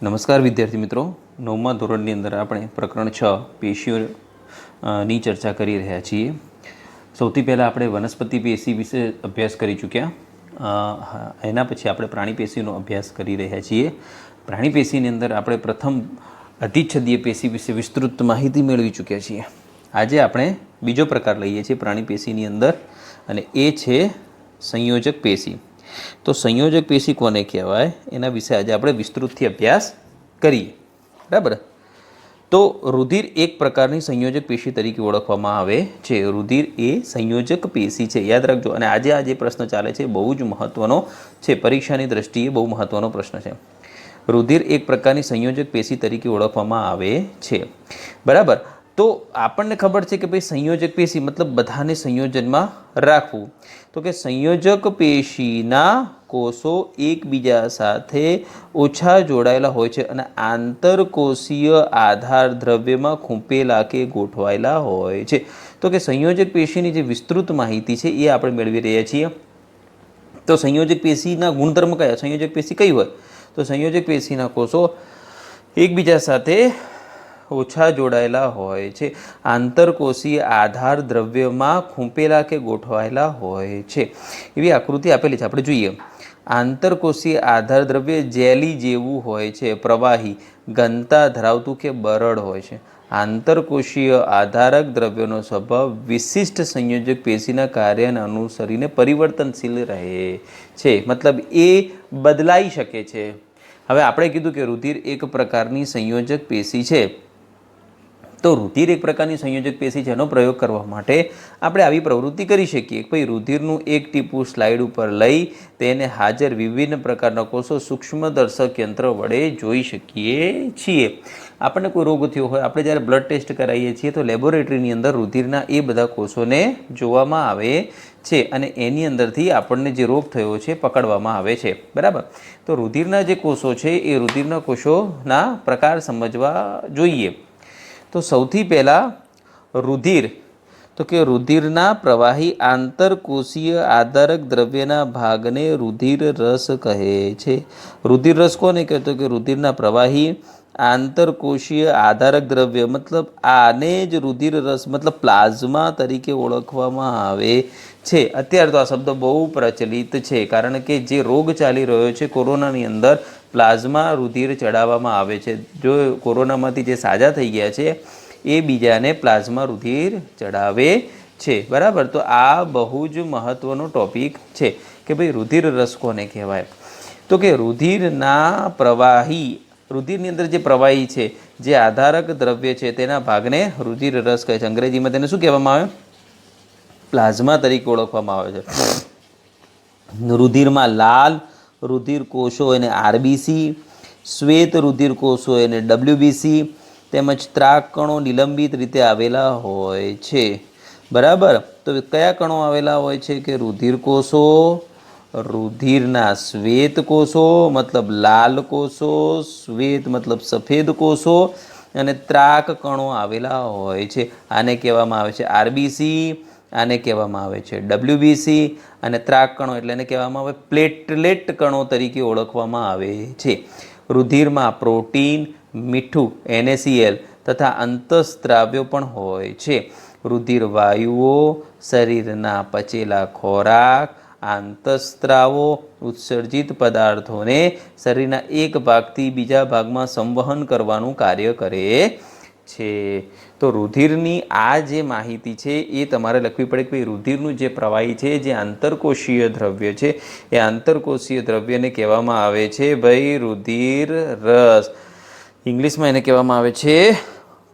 નમસ્કાર વિદ્યાર્થી મિત્રો, 9મા ધોરણની અંદર આપણે પ્રકરણ 6 પેશીઓની ચર્ચા કરી રહ્યા છીએ. સૌથી પહેલાં આપણે વનસ્પતિ પેશી વિશે અભ્યાસ કરી ચૂક્યા. એના પછી આપણે પ્રાણી પેશીનો અભ્યાસ કરી રહ્યા છીએ. પ્રાણી પેશીની અંદર આપણે પ્રથમ અધિચ્છદીય પેશી વિશે વિસ્તૃત માહિતી મેળવી ચૂક્યા છીએ. આજે આપણે બીજો પ્રકાર લઈએ છીએ પ્રાણી પેશીની અંદર, અને એ છે સંયોજક પેશી. તો સંયોજક પેશી કોને કહેવાય એના વિશે આજે આપણે વિસ્તૃતથી અભ્યાસ કરીએ. બરાબર. તો રુધિર એક પ્રકારની સંયોજક પેશી તરીકે ઓળખવામાં આવે છે. રુધિર એ સંયોજક પેશી છે, યાદ રાખજો. અને આજે આ જે પ્રશ્ન ચાલે છે બહુ જ મહત્વનો છે, પરીક્ષાની દ્રષ્ટિએ બહુ મહત્વનો પ્રશ્ન છે. રુધિર એક પ્રકારની સંયોજક પેશી તરીકે ઓળખવામાં આવે છે. બરાબર. તો આપણને ખબર છે કે ભાઈ સંયોજક પેશી મતલબ બધાને સંયોજનમાં રાખવું. તો કે સંયોજક પેશીના કોષો એકબીજા સાથે ઓછા જોડાયેલા હોય છે અને આંતરકોષીય આધાર દ્રવ્યમાં ખૂંપેલા કે ગોઠવાયેલા હોય છે. તો કે સંયોજક પેશીની જે વિસ્તૃત માહિતી છે એ આપણે મેળવી રહ્યા છીએ. તો સંયોજક પેશીના ગુણધર્મ કયા? સંયોજક પેશી કઈ હોય? તો સંયોજક પેશીના કોષો એકબીજા સાથે ઓછા જોડાયેલા હોય છે, આંતરકોષીય આધાર દ્રવ્યમાં ખૂંપેલા કે ગોઠવાયેલા હોય છે. એવી આકૃતિ આપેલી છે, આપણે જોઈએ. આંતરકોષીય આધાર દ્રવ્ય જેલી જેવું હોય છે, પ્રવાહી, ઘનતા ધરાવતું કે બરડ હોય છે. આંતરકોષીય આધારક દ્રવ્યનો સ્વભાવ વિશિષ્ટ સંયોજક પેશીના કાર્યને અનુસરીને પરિવર્તનશીલ રહે છે, મતલબ એ બદલાઈ શકે છે. હવે આપણે કીધું કે રુધિર એક પ્રકારની સંયોજક પેશી છે. તો રુધિર એક પ્રકારની સંયોજક પેશી છે, એનો પ્રયોગ કરવા માટે આપણે આવી પ્રવૃત્તિ કરી શકીએ. ભાઈ રુધિરનું એક ટીપું સ્લાઇડ ઉપર લઈ તેને હાજર વિભિન્ન પ્રકારના કોષો સૂક્ષ્મદર્શક યંત્ર વડે જોઈ શકીએ છીએ. આપણને કોઈ રોગ થયો હોય, આપણે જ્યારે બ્લડ ટેસ્ટ કરાવીએ છીએ તો લેબોરેટરીની અંદર રુધિરના એ બધા કોષોને જોવામાં આવે છે અને એની અંદરથી આપણને જે રોગ થયો છે પકડવામાં આવે છે. બરાબર. તો રુધિરના જે કોષો છે એ રુધિરના કોષોના પ્રકાર સમજવા જોઈએ. તો સૌથી પહેલાં રુધિર, તો કે રુધિરના પ્રવાહી આંતરકોષીય આધારક દ્રવ્યના ભાગને રુધિર રસ કહે છે. રુધિર રસ કોને કહેતો? કે રુધિરના પ્રવાહી આંતરકોષીય આધારક દ્રવ્ય મતલબ આને જ રુધિર રસ મતલબ પ્લાઝમા તરીકે ઓળખવામાં આવે છે. અત્યારે તો આ શબ્દ બહુ પ્રચલિત છે, કારણ કે જે રોગ ચાલી રહ્યો છે કોરોનાની અંદર પ્લાઝમા રુધિર ચડાવવામાં આવે છે. જો કોરોનામાંથી જે સાજા થઈ ગયા છે એ બીજાને પ્લાઝમા રુધિર ચડાવે છે. બરાબર. તો આ બહુ જ મહત્વનો ટોપિક છે કે ભાઈ રુધિર રસ કોને કહેવાય. તો કે રુધિરના પ્રવાહી, રુધિરની અંદર જે પ્રવાહી છે, જે આધારક દ્રવ્ય છે તેના ભાગને રુધિર રસ કહે છે. અંગ્રેજીમાં તેને શું કહેવામાં આવે? પ્લાઝમા તરીકે ઓળખવામાં આવે છે. રુધિરમાં લાલ રુધિર કોષો એને આરબીસી, શ્વેત રુધિર કોષો એને ડબલ્યુબીસી, તેમજ ત્રાક કણો નિલંબિત રીતે આવેલા હોય છે. બરાબર. તો કયા કણો આવેલા હોય છે? કે રુધિર કોષો, રુધિરના શ્વેત કોષો મતલબ લાલ કોષો, શ્વેત મતલબ સફેદ કોષો, અને ત્રાક કણો આવેલા હોય છે. આને કહેવામાં આવે છે આરબીસી, આને કહેવામાં આવે છે ડબલ્યુબીસી, અને ત્રાક કણો એટલે એને કહેવામાં આવે પ્લેટલેટ કણો તરીકે ઓળખવામાં આવે છે. રુધિરમાં પ્રોટીન, મીઠું NaCl તથા અંતઃસ્ત્રાવ્યો પણ હોય છે. રુધિર વાયુઓ, શરીરના પચેલા ખોરાક, આંતઃસ્ત્રાવો, ઉત્સર્જિત પદાર્થોને શરીરના એક ભાગથી બીજા ભાગમાં સંવહન કરવાનું કાર્ય કરે છે. તો રુધિરની આ જે માહિતી છે એ તમારે લખવી પડે કે રુધિરનું જે પ્રવાહી છે, જે આંતરકોષીય દ્રવ્ય છે, એ આંતરકોષીય દ્રવ્યને કહેવામાં આવે છે ભાઈ રુધિર રસ. ઇંગ્લિશમાં એને કહેવામાં આવે છે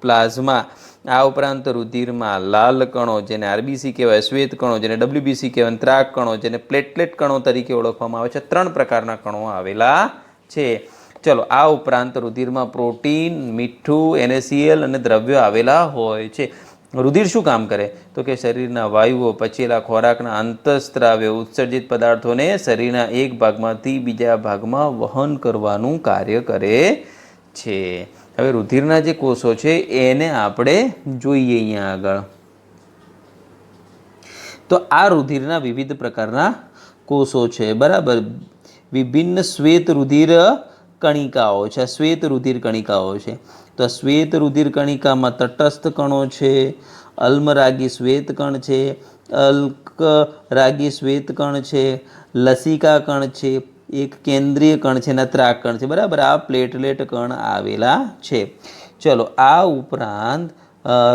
પ્લાઝમા. આ ઉપરાંત રુધિરમાં લાલ કણો જેને આરબીસી કહેવાય, શ્વેત કણો જેને ડબલ્યુબીસી કહેવાય, ત્રાક કણો જેને પ્લેટલેટ કણો તરીકે ઓળખવામાં આવે છે. 3 પ્રકારના કણો આવેલા છે. ચલો, આ ઉપરાંત રુધિરમાં પ્રોટીન, મીઠું, NaCl અને દ્રવ્યો આવેલા હોય છે. રુધિર શું કામ કરે? તો કે શરીરના વાયુઓ, પચેલા ખોરાકના અંતઃસ્ત્રાવ્યો, ઉત્સર્જિત પદાર્થોને શરીરના એક ભાગમાંથી બીજા ભાગમાં વહન કરવાનું કાર્ય કરે છે. હવે રુધિરના જે કોષો છે એને આપણે જોઈએ અહીંયા આગળ. તો આ રુધિરના વિવિધ પ્રકારના કોષો છે. બરાબર. વિભિન્ન શ્વેત રુધિર કણિકાઓ છે, આ શ્વેત રુધિર કણિકાઓ છે. તો આ શ્વેત રુધિર કણિકામાં તટસ્થ કણો છે, અલ્મરાગી શ્વેત કણ છે, અલ્કરાગી શ્વેત કણ છે, લસિકા કણ છે, એક કેન્દ્રીય કણ છે અને ત્રાક કણ છે. બરાબર, આ પ્લેટલેટ કણ આવેલા છે. ચલો, આ ઉપરાંત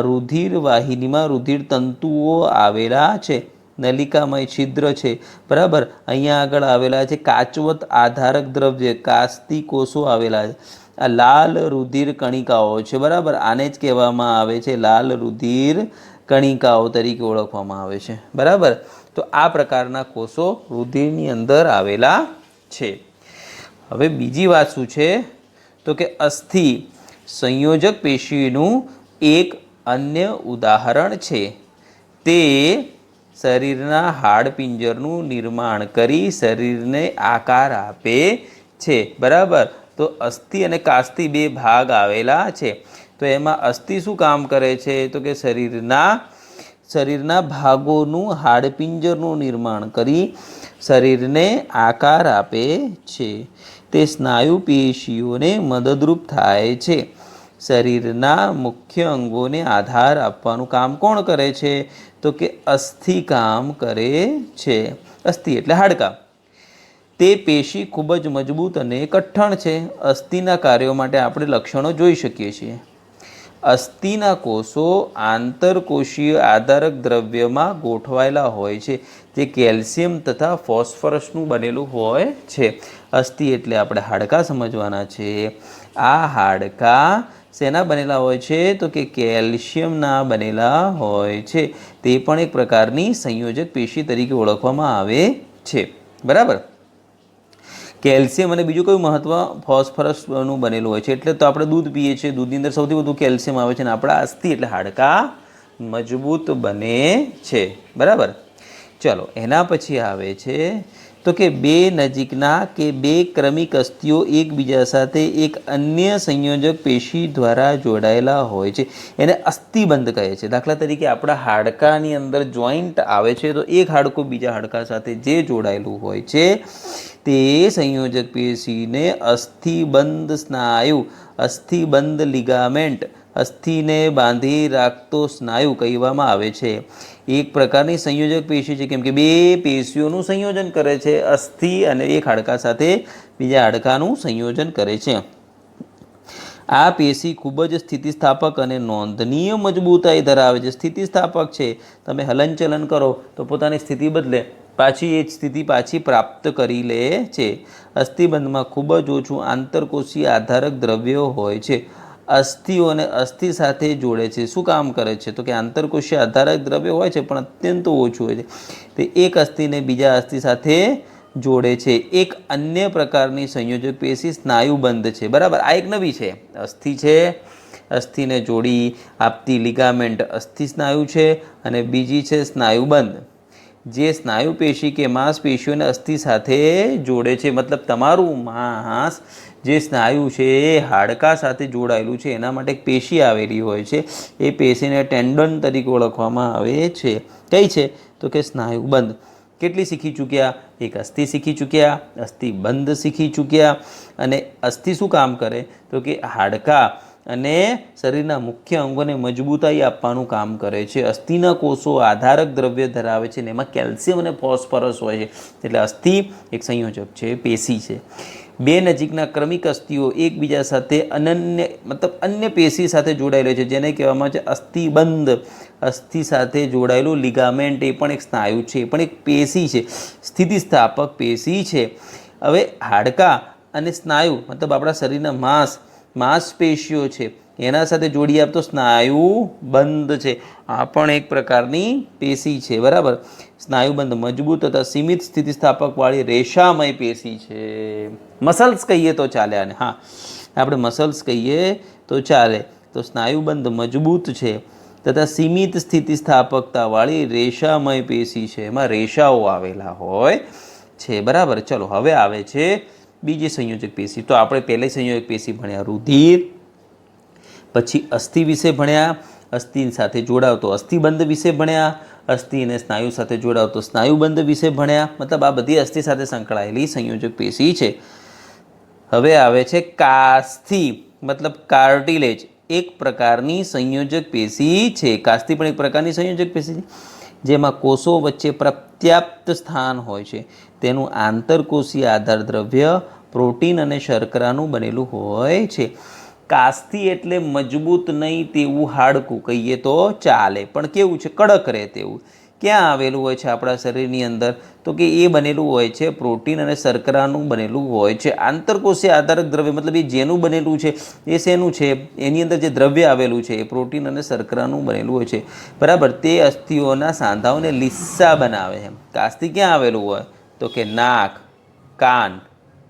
રુધિર વાહિનીમાં રુધિર તંતુઓ આવેલા છે, નલિકામય છિદ્ર છે. બરાબર, અહીંયા આગળ આવેલા છે કાચવત આધારક દ્રવ્ય કાસ્તી કોષો આવેલા છે. આ લાલ રુધિર કણિકાઓ છે. બરાબર, આને જ કહેવામાં આવે છે લાલ રુધિર કણિકાઓ તરીકે ઓળખવામાં આવે છે. બરાબર, તો આ પ્રકારના કોષો રુધિરની અંદર આવેલા છે. હવે બીજી વાત શું છે તો કે અસ્થિ સંયોજક પેશીનું એક અન્ય ઉદાહરણ છે. તે શરીરના હાડપિંજરનું નિર્માણ કરી શરીરને આકાર આપે છે. બરાબર, તો અસ્થિ અને કાસ્તી બે ભાગ આવેલા છે. તો એમાં અસ્થિ શું કામ કરે છે તો કે શરીરના ભાગોનું હાડપિંજરનું નિર્માણ કરી શરીરને આકાર આપે છે. તે સ્નાયુ પેશીઓને મદદરૂપ થાય છે. શરીરના મુખ્ય અંગોને આધાર આપવાનું કામ કોણ કરે છે તો કે અસ્થિ કામ કરે છે. અસ્થિ એટલે હાડકાં. તે પેશી ખૂબ જ મજબૂત અને કઠણ છે. અસ્થિના કાર્યો માટે આપણે લક્ષણો જોઈ શકીએ છીએ. અસ્થિના કોષો આંતરકોષીય આધારક દ્રવ્યમાં ગોઠવાયેલા હોય છે, જે કેલ્શિયમ તથા ફોસ્ફરસનું બનેલું હોય છે. અસ્થિ એટલે આપણે હાડકાં સમજવાના છે. આ હાડકાં શેના બનેલા હોય છે તો કે કેલ્શિયમના બનેલા હોય છે. તે પણ એક પ્રકારની સંયોજક પેશી તરીકે ઓળખવામાં આવે છે. બરાબર, કેલ્શિયમ અને બીજું કયું મહત્વ ફોસ્ફરસનું બનેલું હોય છે. એટલે તો આપણે દૂધ પીએ છીએ, દૂધની અંદર સૌથી વધુ કેલ્શિયમ આવે છે અને આપણા અસ્થિ એટલે હાડકાં મજબૂત બને છે. બરાબર, ચલો એના પછી આવે છે તો કે બે નજીકના કે બે ક્રમિક અસ્થિઓ એકબીજા સાથે એક અન્ય સંયોજક પેશી દ્વારા જોડાયેલા હોય છે. એને અસ્થિબંધ કહે છે. દાખલા તરીકે આપણા હાડકાની અંદર જોઈન્ટ આવે છે, તો એક હાડકું બીજા હાડકા સાથે જે જોડાયેલું હોય છે તે સંયોજક પેશીને અસ્થિબંધ સ્નાયુ, અસ્થિબંધ લિગામેન્ટ, અસ્થિને બાંધી રાખતો સ્નાયુ કહેવામાં આવે છે. એક પ્રકારની સંયોજક પેશી છે, કેમ કે બે પેશીઓનું સંયોજન કરે છે. અસ્થિ અને એક હાડકા સાથે બીજા હાડકાનું સંયોજન કરે છે. આ પેશી ખૂબ જ સ્થિતિસ્થાપક અને નોંધનીય મજબૂતાઈ ધરાવે છે. સ્થિતિસ્થાપક છે, તમે હલનચલન કરો તો પોતાની સ્થિતિ બદલે પાછી એ જ સ્થિતિ પાછી પ્રાપ્ત કરી લે છે. અસ્થિબંધમાં ખૂબ જ ઓછું આંતરકોષીય આધારક દ્રવ્યો હોય છે. અસ્થિઓને અસ્થિ સાથે જોડે છે. શું કામ કરે છે તો કે આંતરકોષીય આધારક દ્રવ્ય હોય છે પણ અત્યંત ઓછું હોય છે. તે એક અસ્થિને બીજા અસ્થિ સાથે જોડે છે. એક અન્ય પ્રકારની સંયોજક પેશી સ્નાયુબંધ છે. બરાબર, આ એક નવી છે. અસ્થિ છે, અસ્થિને જોડી આપતી લિગામેન્ટ અસ્થિ સ્નાયુ છે, અને બીજી છે સ્નાયુબંધ, જે સ્નાયુ પેશી કે માંસપેશીઓને અસ્થિ સાથે જોડે છે. મતલબ તમારું માંસ જે સ્નાયુ છે એ હાડકાં સાથે જોડાયેલું છે, એના માટે એક પેશી આવેલી હોય છે. એ પેશીને ટેન્ડન તરીકે ઓળખવામાં આવે છે. કઈ છે તો કે સ્નાયુબંધ. કેટલી શીખી ચૂક્યા? એક અસ્થિ શીખી ચૂક્યા, અસ્થિબંધ શીખી ચૂક્યા. અને અસ્થિ શું કામ કરે તો કે હાડકાં અને શરીરના મુખ્ય અંગોને મજબૂતાઈ આપવાનું કામ કરે છે. અસ્થિના કોષો આધારક દ્રવ્ય ધરાવે છે અને એમાં કેલ્શિયમ અને ફોસ્ફરસ હોય છે. એટલે અસ્થિ એક સંયોજક છે, પેશી છે. બે નજીકના ક્રમિક અસ્થિઓ એકબીજા સાથે અન્ય પેશી સાથે જોડાયેલો છે, જેને કહેવામાં આવે છે અસ્થિબંધ. અસ્થિ સાથે જોડાયેલું લિગામેન્ટ એ પણ એક સ્નાયુ છે, એ પણ એક પેશી છે, સ્થિતિસ્થાપક પેશી છે. હવે હાડકાં અને સ્નાયુ મતલબ આપણા શરીરના માંસપેશીઓ છે, એના સાથે જોડી આપતો સ્નાયુબંધ છે. આ પણ એક પ્રકારની પેશી છે. બરાબર, સ્નાયુબંધ મજબૂત તથા સીમિત સ્થિતિસ્થાપકવાળી રેશામય પેશી છે. મસલ્સ કહીએ તો ચાલે આને. હા, આપણે મસલ્સ કહીએ તો ચાલે. તો સ્નાયુબંધ મજબૂત છે તથા સીમિત સ્થિતિસ્થાપકતાવાળી રેશામય પેશી છે. એમાં રેશાઓ આવેલા હોય છે. બરાબર, ચલો હવે આવે છે બીજી સંયોજક પેશી. તો આપણે પહેલી સંયોજક પેશી ભણ્યા રુધિર, પછી અસ્થિ વિશે ભણ્યા, અસ્થિ સાથે જોડાવતો અસ્થિબંધ વિશે ભણ્યા, અસ્થિ અને સ્નાયુ સાથે જોડાવતો સ્નાયુબંધ વિશે ભણ્યા. મતલબ આ બધી અસ્થિ સાથે સંકળાયેલી સંયોજક પેશી છે. હવે આવે છે કાસ્થિ, મતલબ કાર્ટિલેજ, એક પ્રકારની સંયોજક પેશી છે. કાસ્થિ પણ એક પ્રકારની સંયોજક પેશી છે, જેમાં કોષો વચ્ચે પર્યાપ્ત સ્થાન હોય છે. તેનું આંતરકોષીય આધાર દ્રવ્ય પ્રોટીન અને શર્કરાનું બનેલું હોય છે. કાસ્થિ એટલે મજબૂત નહીં તેવું હાડકું કહીએ તો ચાલે, પણ કેવું છે? કડક રહે તેવું. ક્યાં આવેલું હોય છે આપણા શરીરની અંદર? તો કે એ બનેલું હોય છે પ્રોટીન અને શર્કરાનું બનેલું હોય છે. આંતરકોષીય આધારક દ્રવ્ય મતલબ એ જેનું બનેલું છે એ શેનું છે? એની અંદર જે દ્રવ્ય આવેલું છે એ પ્રોટીન અને શર્કરાનું બનેલું હોય છે. બરાબર. તે અસ્થિઓના સાંધાઓને લીસા બનાવે છે. કાસ્થિ ક્યાં આવેલું હોય? તો કે નાક, કાન,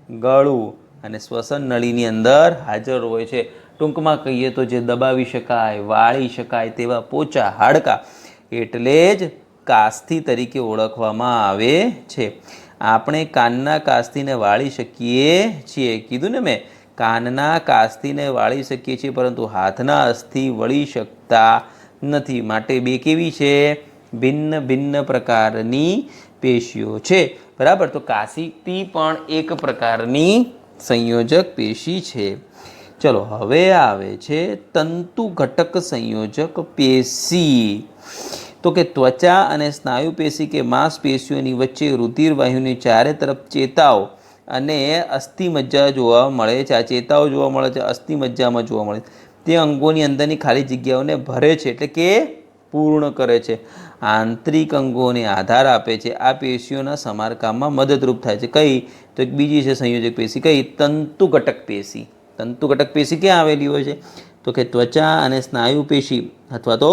ગળું અને શ્વસન નળીની અંદર હાજર હોય છે. ટૂંકમાં કહીએ તો જે દબાવી શકાય, વાળી શકાય તેવા પોચા હાડકાં એટલે જ કાસ્થિ તરીકે ઓળખવામાં આવે છે. આપણે કાનના કાસ્થિને વાળી શકીએ છીએ, કીધું ને મેં, કાનના કાસ્થિને વાળી શકીએ છીએ, પરંતુ હાથના અસ્થિ વળી શકતા નથી. માટે બે કેવી છે? ભિન્ન ભિન્ન પ્રકારની પેશીઓ છે. બરાબર. તો કાસ્થિ પણ એક પ્રકારની સંયોજક પેશી છે. ચલો હવે આવે છે તંતુ ઘટક સંયોજક પેશી. તો કે ત્વચા અને સ્નાયુ પેશી કે માંસપેશીઓની વચ્ચે રુધિરવાહિની ચારે તરફ ચેતાઓ અને અસ્થિમજ્જા જોવા મળે છે. આ ચેતાઓ જોવા મળે છે, અસ્થિમજ્જામાં જોવા મળે છે. તે અંગોની અંદરની ખાલી જગ્યાઓને ભરે છે, એટલે કે પૂર્ણ કરે છે. આંતરિક અંગોને આધાર આપે છે. આ પેશીઓના સમારકામમાં મદદરૂપ થાય છે. કઈ? તો એક બીજી છે સંયોજક પેશી. કઈ? તંતુ ઘટક પેશી. તંતુ ઘટક પેશી ક્યાં આવેલી હોય છે? તો કે ત્વચા અને સ્નાયુ પેશી અથવા તો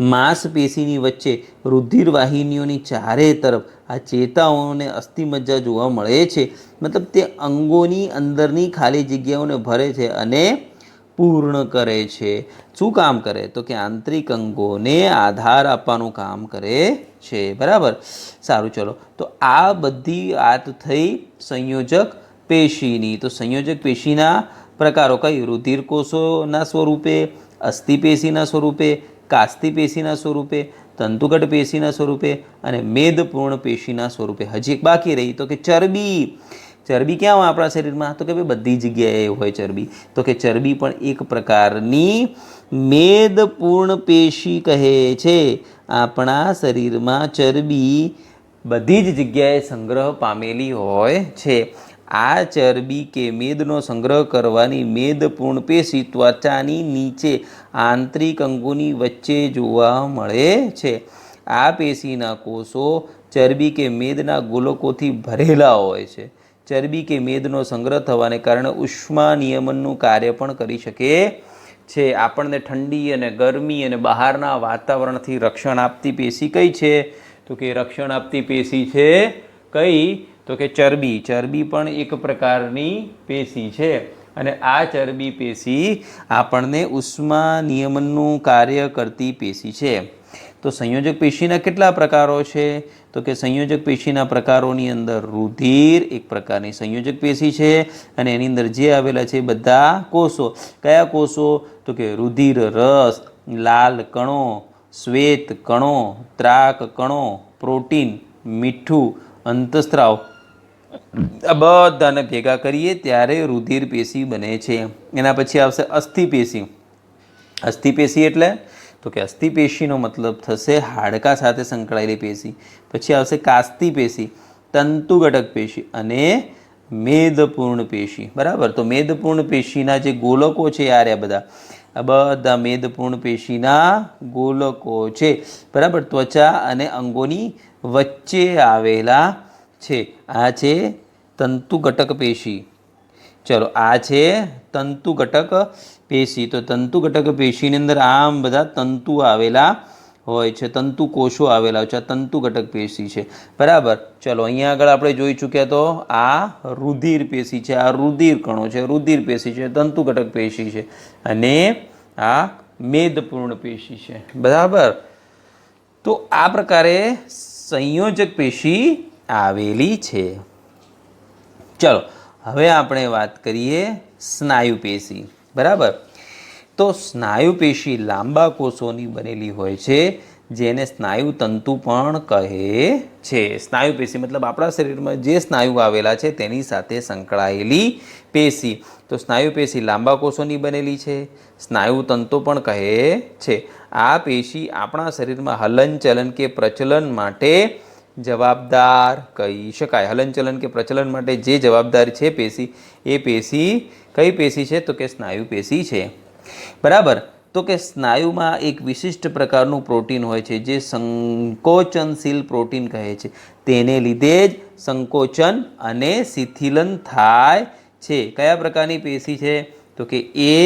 માંસપેશીની વચ્ચે રુધિરવાહિનીઓની ચારે તરફ આ ચેતાઓને અસ્થિમજ્જા જોવા મળે છે. મતલબ તે અંગોની અંદરની ખાલી જગ્યાઓને ભરે છે અને પૂર્ણ કરે છે. શું કામ કરે? તો કે આંતરિક અંગોને આધાર આપવાનું કામ કરે છે. બરાબર. સારું, ચલો. તો આ બધી વાત થઈ સંયોજક પેશીની. તો સંયોજક પેશીના પ્રકારો કઈ? રુધિરકોષોના સ્વરૂપે, અસ્થિપેશીના સ્વરૂપે, કાસ્થિ પેશીના સ્વરૂપે, તંતુઘટ પેશીના સ્વરૂપે અને મેદપૂર્ણ પેશીના સ્વરૂપે. હજી એક બાકી રહી, તો કે ચરબી. ચરબી ક્યાં હોય આપણા શરીરમાં? તો કે ભાઈ બધી જગ્યાએ હોય ચરબી. તો કે ચરબી પણ એક પ્રકારની મેદપૂર્ણ પેશી કહે છે. આપણા શરીરમાં ચરબી બધી જ જગ્યાએ સંગ્રહ પામેલી હોય છે. આ ચરબી કે મેદનો સંગ્રહ કરવાની મેદપૂર્ણ પેશી ત્વચાની નીચે આંતરિક અંગોની વચ્ચે જોવા મળે છે. આ પેશીના કોષો ચરબી કે મેદના ગોલકોથી ભરેલા હોય છે. ચરબી કે મેદનો સંગ્રહ થવાને કારણે ઉષ્મા નિયમનનું કાર્ય પણ કરી શકે છે. આપણને ઠંડી અને ગરમી અને બહારના વાતાવરણથી રક્ષણ આપતી પેશી કઈ છે? તો કે રક્ષણ આપતી પેશી છે કઈ? તો કે ચરબી. ચરબી પણ એક પ્રકારની પેશી છે અને આ ચરબી પેશી આપણને ઉષ્મા નિયમનનું કાર્ય કરતી પેશી છે. તો સંયોજક પેશીના કેટલા પ્રકારો છે? તો કે સંયોજક પેશીના પ્રકારોની અંદર રુધિર એક પ્રકારની સંયોજક પેશી છે અને એની અંદર જે આવેલા છે બધા કોષો. કયા કોષો? તો કે રુધિર રસ, લાલ કણો, શ્વેત કણો, ત્રાક કણો, પ્રોટીન, મીઠું, અંતસ્ત્રાવ, આ બધાને ભેગા કરીએ ત્યારે રુધિર પેશી બને છે. એના પછી આવશે અસ્થિપેશી. અસ્થિપેશી એટલે? તો કે અસ્થિપેશીનો મતલબ થશે હાડકા સાથે સંકળાયેલી પેશી. પછી આવશે કાસ્થિ પેશી, તંતુ ઘટક પેશી અને મેદપૂર્ણ પેશી. બરાબર. તો મેદપૂર્ણ પેશીના જે ગોલકો છે આ રહ્યા બધા, આ બધા મેદપૂર્ણ પેશીના ગોલકો છે. બરાબર. ત્વચા અને અંગોની વચ્ચે આવેલા છે. આ છે તંતુ ઘટક પેશી. ચલો, આ છે તંતુ ઘટક પેશી. તો તંતુ ઘટક પેશીની અંદર આમ બધા તંતુ આવેલા હોય છે, તંતુ કોષો આવેલા હોય છે. આ તંતુ ઘટક પેશી છે. બરાબર. ચલો, અહીંયા આગળ આપણે જોઈ ચૂક્યા. તો આ રુધિર પેશી છે, આ રુધિર કણો છે, રુધિર પેશી છે, તંતુ ઘટક પેશી છે અને આ મેદપૂર્ણ પેશી છે. બરાબર. તો આ પ્રકારે સંયોજક પેશી આવેલી છે. ચલો, હવે આપણે વાત કરીએ સ્નાયુ પેશી. બરાબર. તો સ્નાયુ પેશી લાંબા કોષોની બનેલી હોય છે, જેને સ્નાયુ તંતુ પણ કહે છે. સ્નાયુ પેશી મતલબ આપણા શરીરમાં જે સ્નાયુ આવેલા છે તેની સાથે સંકળાયેલી પેશી. તો સ્નાયુ પેશી લાંબા કોષોની બનેલી છે. સ્નાયુ તંતુ પણ કહે છે. આ પેશી આપણા શરીરમાં હલનચલન કે પ્રચલન માટે જવાબદાર કહી શકાય. હલનચલન કે પ્રચલન માટે જે જવાબદાર છે પેશી, એ પેશી કઈ પેશી છે? તો કે સ્નાયુ પેશી છે. બરાબર. તો કે સ્નાયુમાં એક વિશિષ્ટ પ્રકારનું પ્રોટીન હોય છે જે સંકોચનશીલ પ્રોટીન કહે છે. તેને લીધે જ સંકોચન અને શિથિલન થાય છે. કયા પ્રકારની પેશી છે? તો કે એ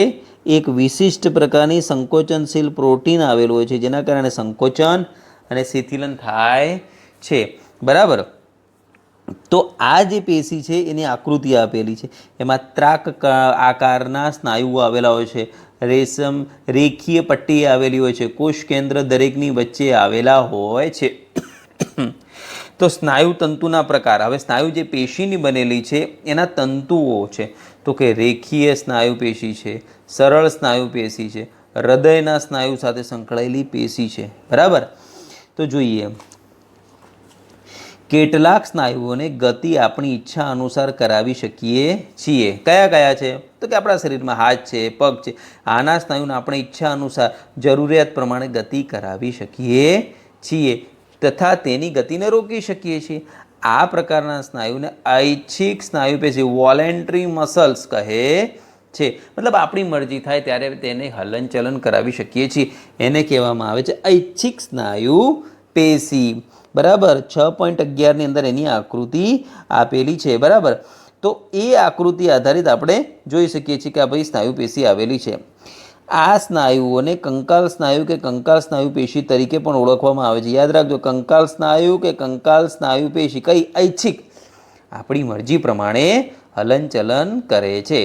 એક વિશિષ્ટ પ્રકારની સંકોચનશીલ પ્રોટીન આવેલું હોય છે જેના કારણે સંકોચન અને શિથિલન થાય છે. બરાબર. તો આ જે પેશી છે એની આકૃતિ આપેલી છે. એમાં ત્રાક આકારના સ્નાયુઓ આવેલા હોય છે. રેખીય પટ્ટી આવેલી હોય છે. કોષ કેન્દ્ર દરેકની વચ્ચે આવેલા હોય છે. તો સ્નાયુ તંતુના પ્રકાર. હવે સ્નાયુ જે પેશીની બનેલી છે એના તંતુઓ છે. તો કે રેખીય સ્નાયુ પેશી છે, સરળ સ્નાયુ પેશી છે, હૃદયના સ્નાયુ સાથે સંકળાયેલી પેશી છે. બરાબર. તો જોઈએ, કેટલાક સ્નાયુઓને ગતિ આપણી ઈચ્છા અનુસાર કરાવી શકીએ છીએ. કયા કયા છે? તો કે આપણા શરીરમાં હાથ છે, પગ છે. આના સ્નાયુને આપણે ઈચ્છા અનુસાર જરૂરિયાત પ્રમાણે ગતિ કરાવી શકીએ છીએ તથા તેની ગતિને રોકી શકીએ છીએ. આ પ્રકારના સ્નાયુને ઐચ્છિક સ્નાયુ પેશી વોલેન્ટરી મસલ્સ કહે છે. મતલબ આપણી મરજી થાય ત્યારે તેને હલનચલન કરાવી શકીએ છીએ. એને કહેવામાં આવે છે ઐચ્છિક સ્નાયુ પેશી. બરાબર. 6.11 અંદર એની આકૃતિ આપેલી છે. બરાબર. તો એ આકૃતિ આધારિત આપણે જોઈ શકીએ છીએ કે આ ભાઈ સ્નાયુ પેશી આવેલી છે. આ સ્નાયુઓને કંકાલ સ્નાયુ કે કંકાલ સ્નાયુ પેશી તરીકે પણ ઓળખવામાં આવે છે. યાદ રાખજો, કંકાલ સ્નાયુ કે કંકાલ સ્નાયુ પેશી કઈ? ઐચ્છિક, આપણી મરજી પ્રમાણે હલનચલન કરે છે.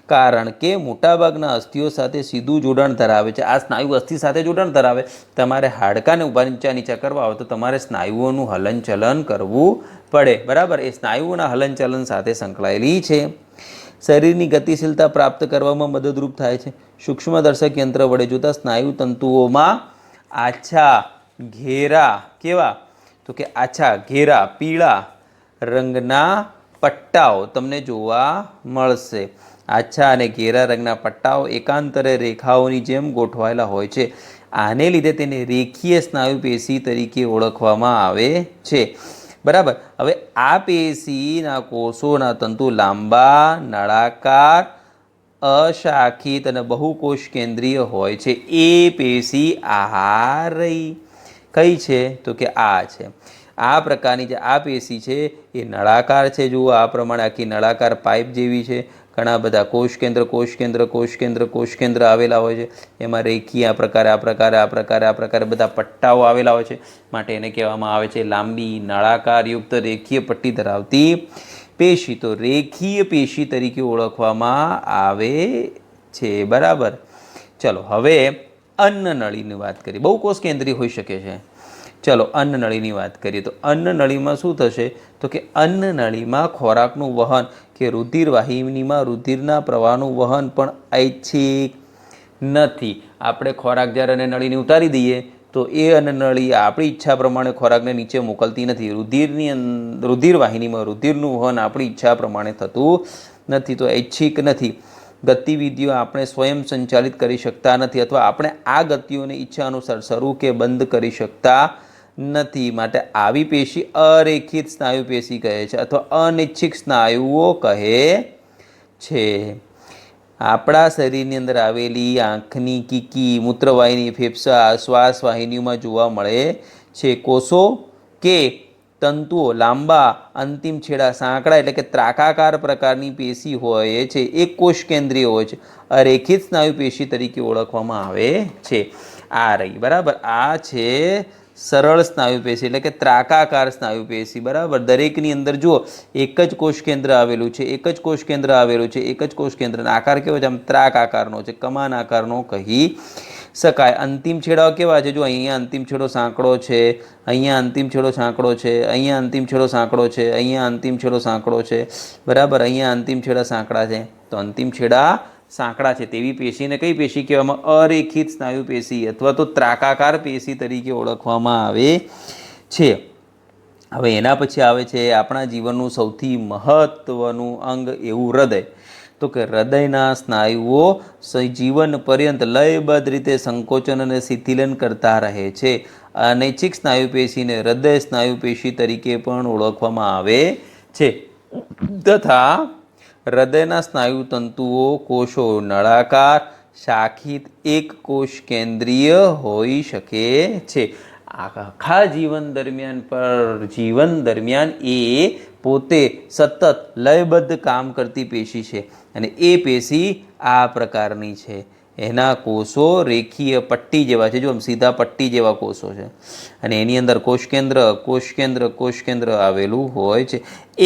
કારણ કે મોટાભાગના અસ્થિઓ સાથે સીધું જોડાણ ધરાવે છે. આ સ્નાયુ અસ્થિ સાથે જોડાણ ધરાવે. તમારે હાડકાને ઊભા નીચા કરવા હોય તો તમારે સ્નાયુઓનું હલનચલન કરવું પડે. બરાબર. એ સ્નાયુઓના હલનચલન સાથે સંકળાયેલી છે. શરીરની ગતિશીલતા પ્રાપ્ત કરવામાં મદદરૂપ થાય છે. સૂક્ષ્મદર્શક યંત્ર વડે જોતા સ્નાયુ તંતુઓમાં આછા ઘેરા, કેવા? તો કે આછા ઘેરા પીળા રંગના પટ્ટાઓ તમને જોવા મળશે. આછા અને ઘેરા રંગના પટ્ટાઓ એકાંતરે રેખાઓની જેમ ગોઠવાયેલા હોય છે. આને લીધે તેને રેખીય સ્નાયુ પેશી તરીકે ઓળખવામાં આવે છે. બરાબર. હવે આ પેશીના કોષોના તંતુ લાંબા, નળાકાર, અશાખિત અને બહુકોષ કેન્દ્રીય હોય છે. એ પેશી આ રહી કઈ છે? તો કે આ છે. આ પ્રકારની જે આ પેશી છે એ નળાકાર છે. જુઓ, આ પ્રમાણે આખી નળાકાર પાઇપ જેવી છે. ઘણા બધા કોષ કેન્દ્ર આવેલા હોય છે. એમાં રેખીય આ પ્રકારે બધા પટ્ટાઓ આવેલા હોય છે. માટે એને કહેવામાં આવે છે લાંબી નળાકારયુક્ત રેખીય પટ્ટી ધરાવતી પેશી. તો રેખીય પેશી તરીકે ઓળખવામાં આવે છે. બરાબર. ચલો, હવે અન્નનળીની વાત કરીએ. બહુ કોષ કેન્દ્રીય હોઈ શકે છે. ચલો, અન્નનળીની વાત કરીએ તો અન્નનળીમાં શું થશે? તો કે અન્નનળીમાં ખોરાકનું વહન કે રુધિર વાહિનીમાં રુધિરના પ્રવાહનું વહન પણ ઐચ્છિક નથી. આપણે ખોરાક જ્યારે નળીને ઉતારી દઈએ તો એ અન્નનળી આપણી ઈચ્છા પ્રમાણે ખોરાકને નીચે મોકલતી નથી. રુધિર વાહિનીમાં રુધિરનું વહન આપણી ઈચ્છા પ્રમાણે થતું નથી. તો ઐચ્છિક નથી. ગતિવિધિઓ આપણે સ્વયં સંચાલિત કરી શકતા નથી અથવા આપણે આ ગતિઓને ઈચ્છા અનુસાર શરૂ કે બંધ કરી શકતા નથી. માટે આવી પેશી અરેખિત સ્નાયુ પેશી કહે છે અથવા અનૈચ્છિક સ્નાયુઓ કહે છે. આપણા શરીરની અંદર આવેલી આંખની કીકી, મૂત્રવાહિની, ફેફસા, શ્વાસ વાહિનીઓમાં જોવા મળે છે. કોષો કે તંતુઓ લાંબા, અંતિમ છેડા સાંકડા એટલે કે ત્રાકાકાર પ્રકારની પેશી હોય છે. એક કોષ કેન્દ્રીય હોય છે. અરેખિત સ્નાયુ પેશી તરીકે ઓળખવામાં આવે છે. આ રહી. બરાબર. આ છે સરળ સ્નાયુ પેશી એટલે કે ત્રાકાકાર સ્નાયુ પેશી. બરાબર. દરેકની અંદર જુઓ, એક જ કોષ કેન્દ્ર આવેલું છે. એક જ કોષ કેન્દ્ર. આકાર કેવો છે? આમ ત્રાક આકારનો છે, કમાન આકારનો કહી શકાય. અંતિમ છેડાઓ કેવા છે? જો અહીંયા અંતિમ છેડો સાંકડો છે, અહીંયા અંતિમ છેડો સાંકડો છે, અહીંયા અંતિમ છેડો સાંકડો છે, અહીંયા અંતિમ છેડો સાંકડો છે. બરાબર. અહીંયા અંતિમ છેડા સાંકડા છે. તો અંતિમ છેડા સાંકડા છે તેવી પેશીને કઈ પેશી કહેવામાં? અરેખિત સ્નાયુ પેશી અથવા તો ત્રાકાકાર પેશી તરીકે ઓળખવામાં આવે છે. હવે એના પછી આવે છે આપણા જીવનનું સૌથી મહત્ત્વનું અંગ એવું હૃદય. તો કે હૃદયના સ્નાયુઓ જીવન પર્યંત લયબદ્ધ રીતે સંકોચન અને શિથિલન કરતા રહે છે. અનૈચ્છિક સ્નાયુ પેશીને હૃદય સ્નાયુ પેશી તરીકે પણ ઓળખવામાં આવે છે. તથા હૃદયના સ્નાયુ તંતુઓ કોષો નળાકાર, શાખિત, એક કોષ કેન્દ્રીય હોઈ શકે છે. આખા જીવન દરમિયાન એ પોતે સતત લયબદ્ધ કામ કરતી પેશી છે અને એ પેશી આ પ્રકારની છે. એના કોષો રેખીય પટ્ટી જેવા છે, જો આમ સીધા પટ્ટી જેવા કોષો છે અને એની અંદર કોષકેન્દ્ર આવેલું હોય છે.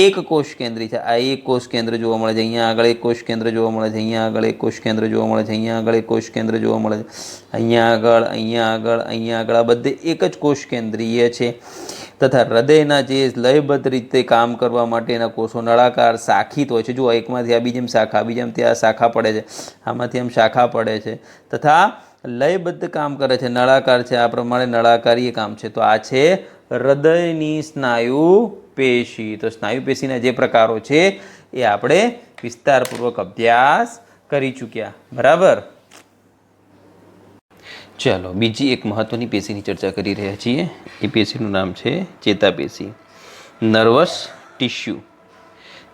એક કોષ કેન્દ્રી છે. આ એક કોષ કેન્દ્ર જોવા મળે છે, અહીંયા આગળ એક કોષ કેન્દ્ર જોવા મળે છે, અહીંયા આગળ એક કોષ કેન્દ્ર જોવા મળે છે, અહીંયા આગળ એક કોષ કેન્દ્ર જોવા મળે છે, અહીંયા આગળ આ બધે એક જ કોષ કેન્દ્રીય છે. તથા હૃદયના જે લયબદ્ધ રીતે કામ કરવા માટેના કોષો નળાકાર, શાખિત હોય છે. જો એકમાંથી આ બીજામાં શાખા, બીજામાંથી આ શાખા પડે છે, આમાંથી આમ શાખા પડે છે. તથા લયબદ્ધ કામ કરે છે, નળાકાર છે, આ પ્રમાણે નળાકારીય કામ છે. તો આ છે હૃદયની સ્નાયુ પેશી. તો સ્નાયુ પેશીના જે પ્રકારો છે એ આપણે વિસ્તારપૂર્વક અભ્યાસ કરી ચૂક્યા. બરાબર. ચાલો બીજી એક મહત્વની પેશીની ચર્ચા કરી રહ્યા છીએ. એ પેશીનું નામ છે ચેતાપેશી, નર્વસ ટિશ્યુ.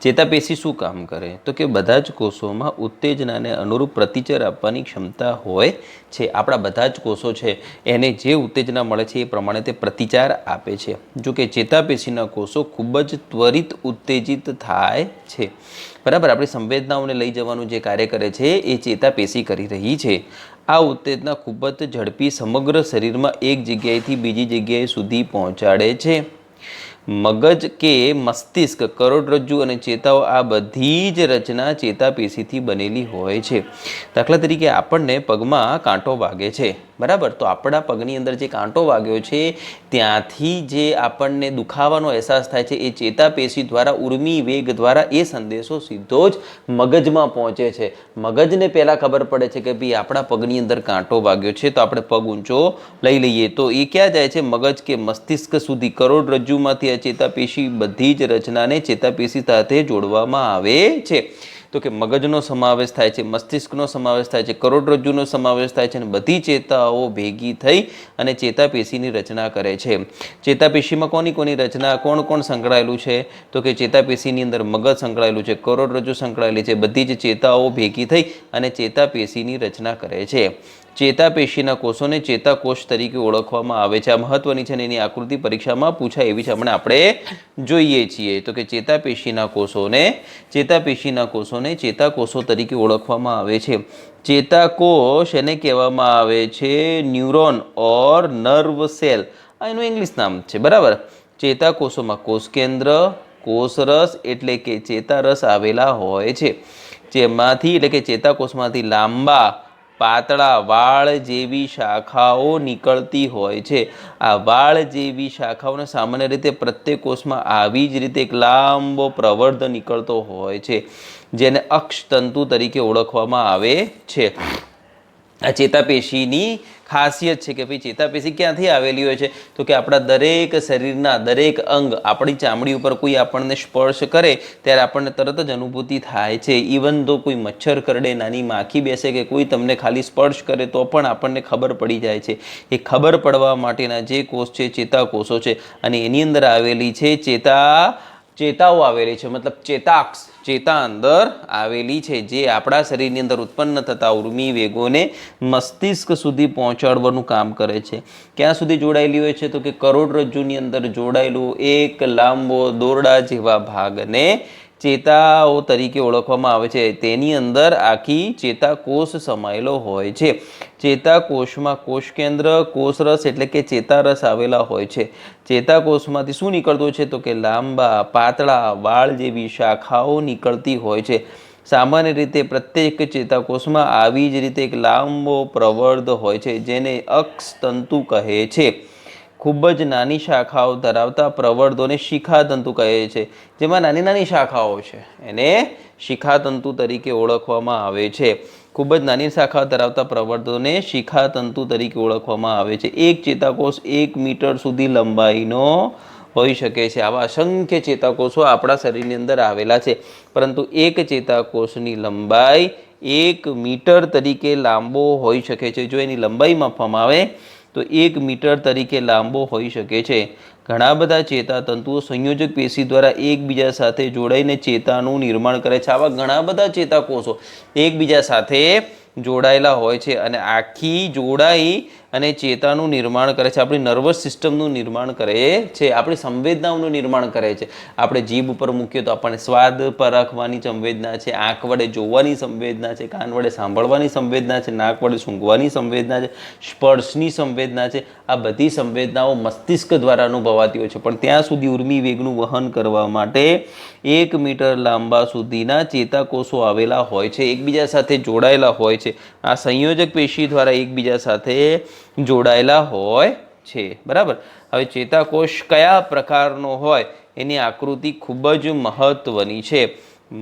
ચેતાપેશી શું કામ કરે? તો કે બધા જ કોષોમાં ઉત્તેજનાને અનુરૂપ પ્રતિચર આપવાની ક્ષમતા હોય છે. આપણા બધા જ કોષો છે એને જે ઉત્તેજના મળે છે એ પ્રમાણે તે પ્રતિચાર આપે છે. જો કે ચેતાપેશીના કોષો ખૂબ જ ત્વરિત ઉત્તેજિત થાય છે. બરાબર. આપણી સંવેદનાઓને લઈ જવાનું જે કાર્ય કરે છે એ ચેતાપેશી કરી રહી છે. આ ઉત્તેજના ખૂબ જ ઝડપી સમગ્ર શરીરમાં એક જગ્યાએથી બીજી જગ્યાએ સુધી પહોંચાડે છે. મગજ કે મસ્તિષ્ક, કરોડરજ્જુ અને ચેતાઓ આ બધી જ રચના ચેતાપેશીથી બનેલી હોય છે. દાખલા તરીકે આપણને પગમાં કાંટો વાગે છે. બરાબર. તો આપણા પગની અંદર જે કાંટો વાગ્યો છે ત્યાંથી જે આપણને દુખાવાનો અહેસાસ થાય છે એ ચેતાપેશી દ્વારા ઉર્મી વેગ દ્વારા એ સંદેશો સીધો જ મગજમાં પહોંચે છે. મગજને પહેલાં ખબર પડે છે કે ભાઈ આપણા પગની અંદર કાંટો વાગ્યો છે, તો આપણે પગ ઊંચો લઈ લઈએ. તો એ ક્યાં જાય છે? મગજ કે મસ્તિષ્ક સુધી. કરોડરજ્જુમાંથી આ ચેતાપેશી બધી જ રચનાને ચેતાપેશી સાથે જોડવામાં આવે છે. તો કે મગજનો સમાવેશ થાય છે, મસ્તિષ્કનો સમાવેશ થાય છે, કરોડરજ્જુનો સમાવેશ થાય છે અને બધી ચેતાઓ ભેગી થઈ અને ચેતાપેશીની રચના કરે છે. ચેતાપેશીમાં કોની રચના, કોણ સંકળાયેલું છે? તો કે ચેતાપેશીની અંદર મગજ સંકળાયેલું છે, કરોડરજ્જુ સંકળાયેલી છે, બધી જ ચેતાઓ ભેગી થઈ અને ચેતાપેશીની રચના કરે છે. ચેતાપેશીના કોષોને ચેતાકોષ તરીકે ઓળખવામાં આવે છે. આ મહત્વની છે અને એની આકૃતિ પરીક્ષામાં પૂછાય એવી છે, આપણે જોઈએ છીએ. તો કે ચેતાપેશીના કોષોને ચેતાકોષો તરીકે ઓળખવામાં આવે છે. ચેતાકોષ એને કહેવામાં આવે છે ન્યુરોન ઓર નર્વ સેલ. આ એનું ઇંગ્લિશ નામ છે. બરાબર. ચેતાકોષોમાં કોષકેન્દ્ર, કોષરસ એટલે કે ચેતારસ આવેલા હોય છે. જેમાંથી એટલે કે ચેતાકોષમાંથી લાંબા પાતળા વાળ જેવી શાખાઓ નીકળતી હોય છે. આ વાળ જેવી શાખાઓને સામાન્ય રીતે પ્રત્યેક કોષમાં આવી જ રીતે એક લાંબો પ્રવર્ધ નીકળતો હોય છે, જેને અક્ષતંતુ તરીકે ઓળખવામાં આવે છે. આ ચેતાપેશીની ખાસિયત છે કે ભાઈ ચેતાપેશી ક્યાંથી આવેલી હોય છે? તો કે આપણા દરેક શરીરના દરેક અંગ, આપણી ચામડી ઉપર કોઈ આપણને સ્પર્શ કરે ત્યારે આપણને તરત જ અનુભૂતિ થાય છે. ઇવન તો કોઈ મચ્છર કરડે, નાની માખી બેસે કે કોઈ તમને ખાલી સ્પર્શ કરે તો પણ આપણને ખબર પડી જાય છે. એ ખબર પડવા માટેના જે કોષ છે ચેતાકોષો છે અને એની અંદર આવેલી છે ચેતાઓ આવેલી છે, મતલબ ચેતાક્ષ, ચેતા અંદર આવેલી છે, જે આપણા શરીરની અંદર ઉત્પન્ન થતા ઉર્મી વેગોને મસ્તિષ્ક સુધી પહોંચાડવાનું કામ કરે છે. ક્યાં સુધી જોડાયેલી હોય છે? તો કે કરોડરજ્જુની અંદર જોડાયેલું એક લાંબો દોરડા જેવા ભાગને ચેતાઓ તરીકે ઓળખવામાં આવે છે. તેની અંદર આખી ચેતાકોષ સમાયેલો હોય છે. ચેતાકોષમાં કોષકેન્દ્ર, કોષરસ એટલે કે ચેતારસ આવેલા હોય છે. ચેતાકોષમાંથી શું નીકળતું છે? તો કે લાંબા પાતળા વાળ જેવી શાખાઓ નીકળતી હોય છે. સામાન્ય રીતે પ્રત્યેક ચેતાકોષમાં આવી જ રીતે એક લાંબો પ્રવર્ધ હોય છે, જેને અક્ષતંતુ કહે છે. ખૂબ જ નાની શાખાઓ ધરાવતા પ્રવર્ધોને શિખાતંતુ કહે છે. જેમાં નાની નાની શાખાઓ છે એને શિખાતંતુ તરીકે ઓળખવામાં આવે છે. ખૂબ જ નાની શાખા ધરાવતા પ્રવર્તોને શિખાતંતુ તરીકે ઓળખવામાં આવે છે. એક ચેતાકોષ 1 મીટર સુધી લંબાઈનો હોઈ શકે છે. આવા અસંખ્ય ચેતાકોષો આપણા શરીરની અંદર આવેલા છે, પરંતુ એક ચેતાકોષની લંબાઈ 1 મીટર તરીકે લાંબો હોઈ શકે છે. જો એની લંબાઈ માપવામાં આવે તો 1 મીટર તરીકે લાંબો હોઈ શકે છે. ઘણા બધા ચેતાતંતુઓ સંયોજક પેશી દ્વારા એકબીજા સાથે જોડાઈને ચેતાનું નિર્માણ કરે છે. આવા ઘણા બધા ચેતાકોષો એકબીજા સાથે જોડાયેલા હોય છે અને આખી જોડાઈ અને ચેતાનું નિર્માણ કરે છે. આપણી નર્વસ સિસ્ટમનું નિર્માણ કરે છે, આપણી સંવેદનાઓનું નિર્માણ કરે છે. આપણે જીભ ઉપર મૂકીએ તો આપણને સ્વાદ પરખવાની સંવેદના છે, આંખ વડે જોવાની સંવેદના છે, કાન વડે સાંભળવાની સંવેદના છે, નાક વડે સૂંઘવાની સંવેદના છે, સ્પર્શની સંવેદના છે. આ બધી સંવેદનાઓ મસ્તિષ્ક દ્વારા અનુભવાતી હોય છે. પણ ત્યાં સુધી ઉર્મી વેગનું વહન કરવા માટે 1 મીટર લાંબા સુધીના ચેતાકોષો આવેલા હોય છે, એકબીજા સાથે જોડાયેલા હોય છે. આ સંયોજક પેશી દ્વારા એકબીજા સાથે જોડાયેલા હોય છે. બરાબર. હવે ચેતાકોષ કયા પ્રકારનો હોય એની આકૃતિ ખૂબ જ મહત્વની છે.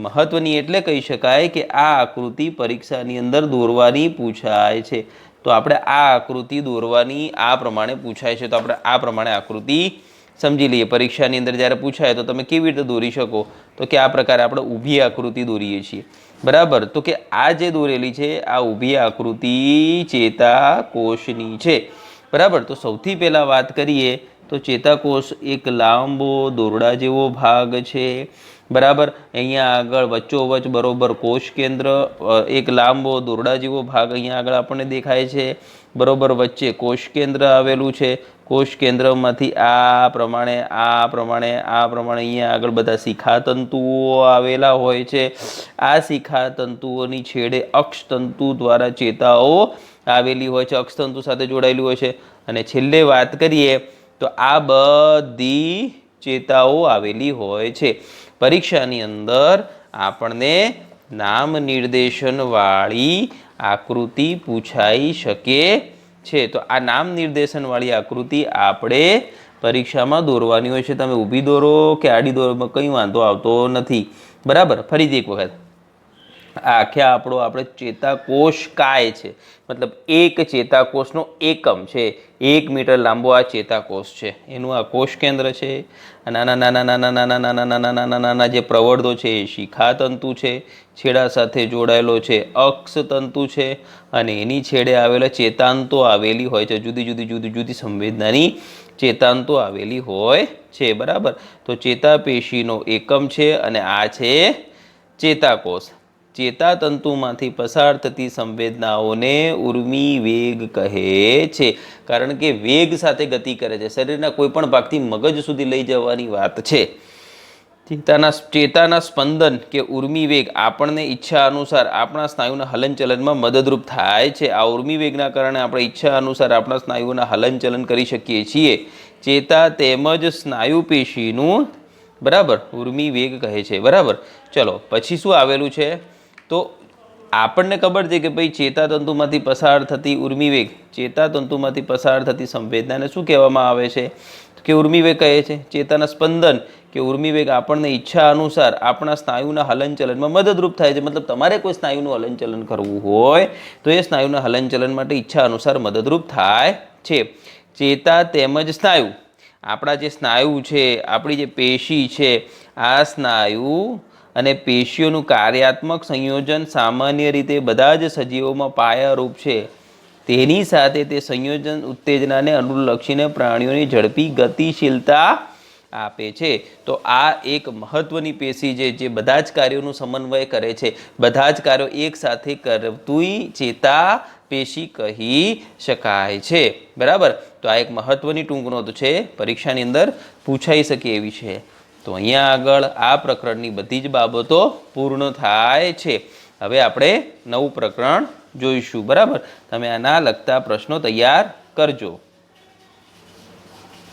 મહત્વની એટલે કહી શકાય કે આ આકૃતિ પરીક્ષાની અંદર દોરવાની પૂછાય છે. તો આપણે આ આકૃતિ દોરવાની આ પ્રમાણે પૂછાય છે, તો આપણે આ પ્રમાણે આકૃતિ સમજી લઈએ. પરીક્ષાની અંદર જ્યારે પૂછાય તો તમે કેવી રીતે દોરી શકો, તો કે આ પ્રકારે આપણે ઊભી આકૃતિ દોરીએ છીએ. બરાબર. તો કે આ જે દોરેલી છે આ ઊભી આકૃતિ ચેતાકોષની છે. બરાબર. તો સૌથી પહેલાં વાત કરીએ તો ચેતાકોષ એક લાંબો દોરડા જેવો ભાગ છે. બરાબર. અહીંયા આગળ વચ્ચોવચ બરોબર કોષ કેન્દ્ર, એક લાંબો દોરડા જેવો ભાગ અહીંયા આગળ આપણને દેખાય છે. બરોબર. વચ્ચે કોષ કેન્દ્ર આવેલું છે. કોષ કેન્દ્રમાંથી આ પ્રમાણે અહીંયા આગળ બધા શિખાતંતુઓ આવેલા હોય છે. આ શિખાતંતુઓની છેડે અક્ષતંતુ દ્વારા ચેતાઓ આવેલી હોય છે, અક્ષતંતુ સાથે જોડાયેલી હોય છે. અને છેલ્લે વાત કરીએ તો આ બધી ચેતાઓ આવેલી હોય છે. પરીક્ષાની અંદર આપણને નામ નિર્દેશનવાળી આકૃતિ પૂછાઈ શકે છે. તો આ નામ નિર્દેશનવાળી આકૃતિ આપણે પરીક્ષામાં દોરવાની હોય છે. તમે ઊભી દોરો કે આડી દોરો કંઈ વાંધો આવતો નથી. બરાબર. ફરીથી એક વખત આ આપણે ચેતાકોષ કાય છે, મતલબ એક ચેતાકોષનો એકમ છે. 1 મીટર લાંબો આ ચેતાકોષ છે, એનું આ કોષ કેન્દ્ર છે. નાના નાના નાના નાના નાના નાના નાના નાના જે પ્રવર્ધો છે એ શિખાતંતુ છે, છેડા સાથે જોડાયેલો છે અક્ષતંતુ છે, અને એની છેડે આવેલા ચેતાંતો આવેલી હોય છે. જુદી જુદી સંવેદનાની ચેતાંતો આવેલી હોય છે. બરાબર. તો ચેતાપેશીનો એકમ છે અને આ છે ચેતાકોષ. ચેતાતંતુમાંથી પસાર થતી સંવેદનાઓને ઉર્મી વેગ કહે છે, કારણ કે વેગ સાથે ગતિ કરે છે. શરીરના કોઈ પણ ભાગથી મગજ સુધી લઈ જવાની વાત છે. ચેતાના સ્પંદન કે ઉર્મી વેગ આપણને ઈચ્છા અનુસાર આપણા સ્નાયુના હલનચલનમાં મદદરૂપ થાય છે. આ ઉર્મી વેગના કારણે આપણે ઈચ્છા અનુસાર આપણા સ્નાયુના હલનચલન કરી શકીએ છીએ. ચેતા તેમજ સ્નાયુ પેશીનું બરાબર ઉર્મી વેગ કહે છે. બરાબર. ચલો પછી શું આવેલું છે, તો આપણને ખબર છે કે ભાઈ ચેતાતંતુમાંથી પસાર થતી ઉર્મી વેગ, ચેતાતંતુમાંથી પસાર થતી સંવેદનાને શું કહેવામાં આવે છે કે ઉર્મી વેગ કહે છે. ચેતાના સ્પંદન કે ઉર્મી વેગ આપણને ઈચ્છા અનુસાર આપણા સ્નાયુના હલનચલનમાં મદદરૂપ થાય છે. મતલબ તમારે કોઈ સ્નાયુનું હલનચલન કરવું હોય તો એ સ્નાયુના હલનચલન માટે ઈચ્છા અનુસાર મદદરૂપ થાય છે. ચેતા તેમજ સ્નાયુ, આપણા જે સ્નાયુ છે, આપણી જે પેશી છે, આ સ્નાયુ અને પેશીઓનું કાર્યાત્મક સંયોજન સામાન્ય રીતે બધા જ સજીવોમાં પાયારૂપ છે. તેની સાથે તે સંયોજન ઉત્તેજનાને અનુલક્ષીને પ્રાણીઓની ઝડપી ગતિશીલતા આપે છે. તો આ એક મહત્વની પેશી છે જે બધા જ કાર્યોનું સમન્વય કરે છે. બધા જ કાર્યો એક સાથે કરતી ચેતા પેશી કહી શકાય છે. બરાબર. તો આ એક મહત્વની ટૂંક નોંધ છે, પરીક્ષાની અંદર પૂછાઈ શકે એવી છે. તો અહીંયા આગળ આ પ્રકરણની બધી જ બાબતો પૂર્ણ થાય છે. હવે આપણે નવું પ્રકરણ જોઈશું. બરાબર. તમે આના લગતા પ્રશ્નો તૈયાર કરજો.